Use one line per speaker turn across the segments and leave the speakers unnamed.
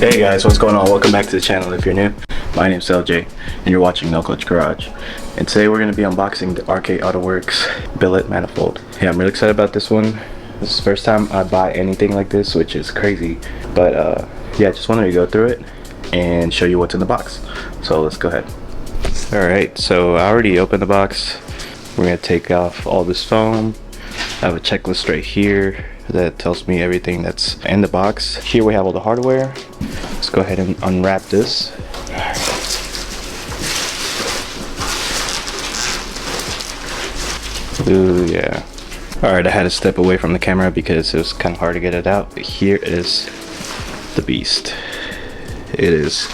Hey guys, what's going on? Welcome back to the channel if you're new. My name's LJ and you're watching No Clutch Garage. And today we're going to be unboxing the RK AutoWorks billet manifold. Yeah, I'm really excited about this one. This is the first time I buy anything like this, which is crazy. But yeah, just wanted to go through it and show you what's in the box. So let's go ahead. Alright, so I already opened the box. We're going to take off all this foam. I have a checklist right here that tells me everything that's in the box. Here we have all the hardware. Let's go ahead and unwrap this. Ooh, yeah. Alright, I had to step away from the camera because it was kind of hard to get it out. But here is the beast. It is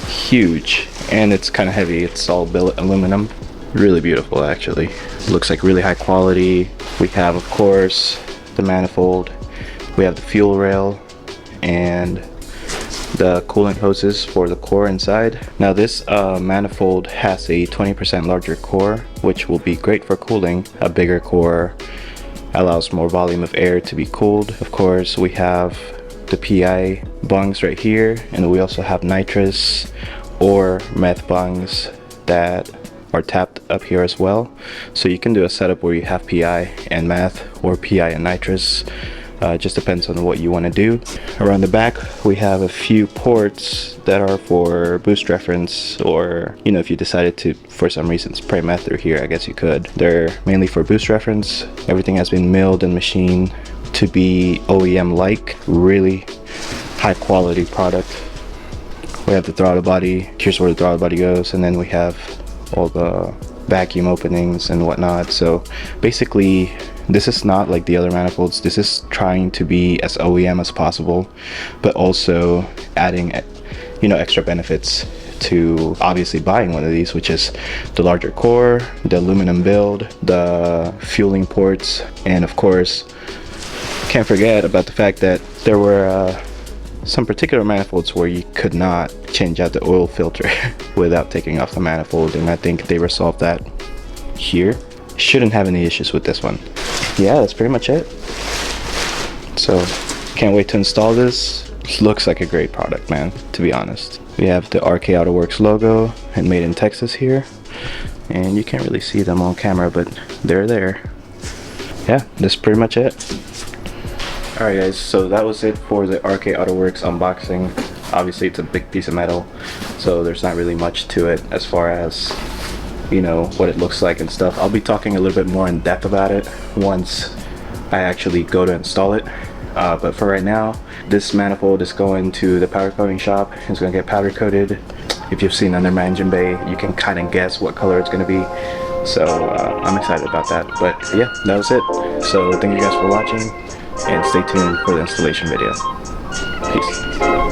huge and it's kind of heavy. It's all billet aluminum. Really beautiful, actually. Looks like really high quality. We have, of course, the manifold. We have the fuel rail and the coolant hoses for the core inside. Now this manifold has a 20% larger core, which will be great for cooling. A bigger core allows more volume of air to be cooled. Of course, we have the PI bungs right here, and we also have nitrous or meth bungs that are tapped up here as well. So you can do a setup where you have PI and meth or PI and nitrous. Just depends on what you want to do. Around the back we have a few ports that are for boost reference, or you know, if you decided to for some reason spray meth through here, I guess you could. They're mainly for boost reference. Everything has been milled and machined to be OEM like. Really high quality product. We have the throttle body. Here's where the throttle body goes, and then we have all the vacuum openings and whatnot. So basically this is not like the other manifolds. This is trying to be as OEM as possible, but also adding, you know, extra benefits to obviously buying one of these, which is the larger core, the aluminum build, the fueling ports, and of course can't forget about the fact that there were some particular manifolds where you could not change out the oil filter without taking off the manifold, and I think they resolved that here. Shouldn't have any issues with this one. Yeah, that's pretty much it. So can't wait to install this. Looks like a great product, man, to be honest. We have the RK AutoWorks logo and made in Texas here, and you can't really see them on camera, but they're there. Yeah, that's pretty much it. Alright guys, so that was it for the RK AutoWorks unboxing. Obviously it's a big piece of metal, so there's not really much to it as far as, you know, what it looks like and stuff. I'll be talking a little bit more in depth about it once I actually go to install it. But for right now, this manifold is going to the powder coating shop. It's going to get powder coated. If you've seen under my engine bay, you can kind of guess what color it's going to be. So I'm excited about that. But yeah, that was it. So thank you guys for watching, and stay tuned for the installation video. Peace.